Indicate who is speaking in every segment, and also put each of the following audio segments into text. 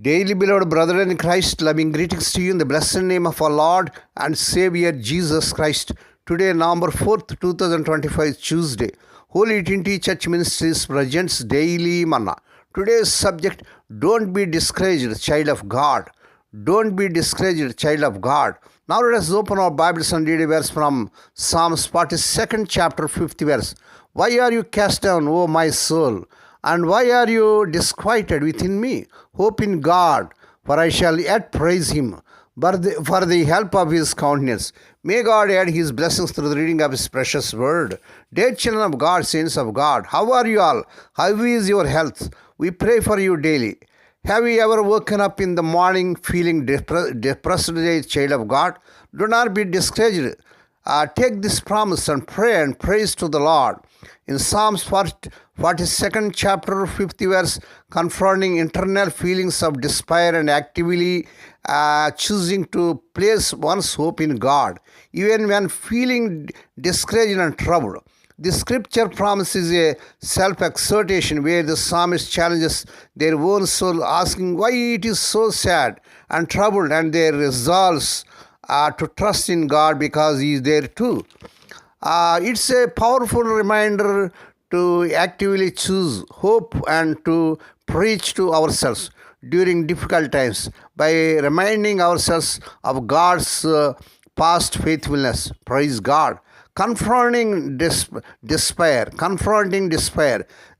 Speaker 1: Daily beloved brother in Christ, loving greetings to you in the blessed name of our Lord and Savior Jesus Christ. Today, November 4th, 2025, Tuesday. Holy Trinity Church Ministries presents Daily Manna. Today's subject, don't be discouraged, child of God. Don't be discouraged, child of God. Now let us open our Bibles and read a verse from Psalms 42nd chapter 50 verse. Why are you cast down, O my soul? And why are you disquieted within me? Hope in God, for I shall yet praise him, for the help of his countenance. May God add his blessings through the reading of his precious word. Dear children of God, saints of God, how are you all? How is your health? We pray for you daily. Have you ever woken up in the morning feeling depressed, a child of God? Do not be discouraged. Take this promise and pray and praise to the Lord. In Psalms 42nd chapter 50 verse, confronting internal feelings of despair and actively choosing to place one's hope in God, even when feeling discouraged and troubled. The scripture promises a self-exhortation where the psalmist challenges their own soul, asking why it is so sad and troubled, and their resolves to trust in God because he is there too. It's a powerful reminder to actively choose hope and to preach to ourselves during difficult times by reminding ourselves of God's past faithfulness. Praise God. Confronting despair.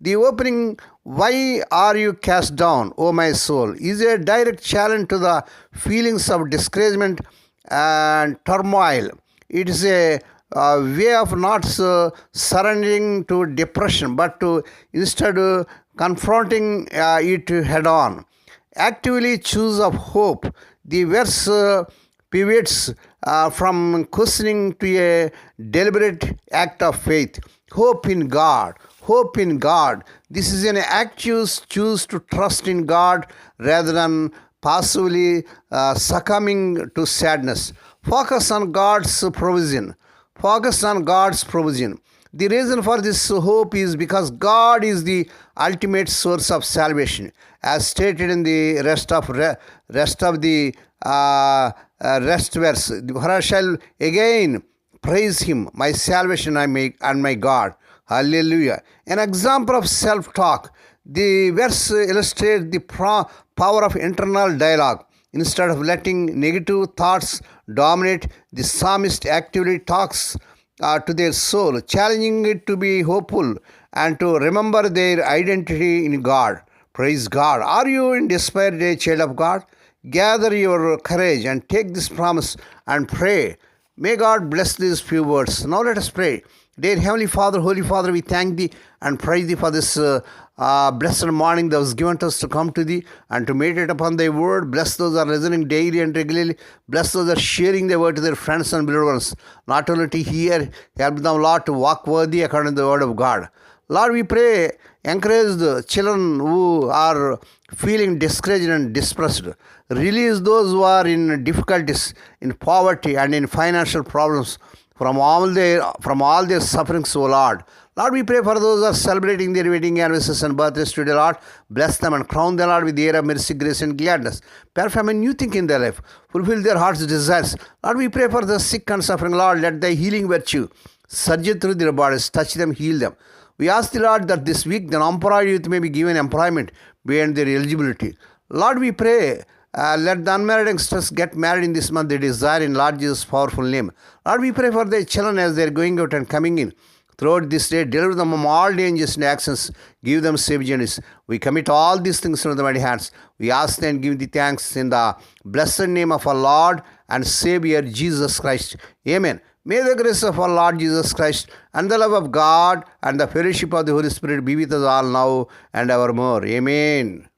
Speaker 1: The opening, why are you cast down, O my soul, is a direct challenge to the feelings of discouragement and turmoil. It is a way of not surrendering to depression, but to instead confronting it head on. Actively choose of hope. The verse pivots from questioning to a deliberate act of faith. Hope in God. Hope in God. This is an active choose to trust in God rather than passively succumbing to sadness. Focus on God's provision. Focus on God's provision. The reason for this hope is because God is the ultimate source of salvation, as stated in the rest of the rest verse. For I shall again praise him, my salvation and my God. Hallelujah. An example of self-talk. The verse illustrates the power of internal dialogue. Instead of letting negative thoughts dominate, the psalmist actively talks to their soul, challenging it to be hopeful and to remember their identity in God. Praise God. Are you in despair, dear child of God? Gather your courage and take this promise and pray. May God bless these few words. Now let us pray. Dear Heavenly Father, Holy Father, we thank Thee and praise Thee for this blessed morning that was given to us to come to Thee and to meditate upon Thy word. Bless those who are listening daily and regularly. Bless those who are sharing the word to their friends and beloved ones. Not only to hear, help them, Lord, to walk worthy according to the word of God. Lord, we pray, encourage the children who are feeling discouraged and depressed. Release those who are in difficulties, in poverty and in financial problems from all their sufferings, O Lord. Lord, we pray for those who are celebrating their wedding anniversaries and birthdays today, Lord. Bless them and crown them, Lord, with the air of mercy, grace, and gladness. Perform a new thing in their life. Fulfill their heart's desires. Lord, we pray for the sick and suffering, Lord. Let thy healing virtue surge through their bodies. Touch them, heal them. We ask the Lord that this week the unemployed youth may be given employment beyond their eligibility. Lord, we pray, let the unmarried youngsters get married in this month they desire in Lord Jesus' powerful name. Lord, we pray for their children as they are going out and coming in. Throughout this day, deliver them from all dangers and actions. Give them safe journeys. We commit all these things into the mighty hands. We ask and give the thanks in the blessed name of our Lord and Savior Jesus Christ. Amen. May the grace of our Lord Jesus Christ and the love of God and the fellowship of the Holy Spirit be with us all now and evermore. Amen.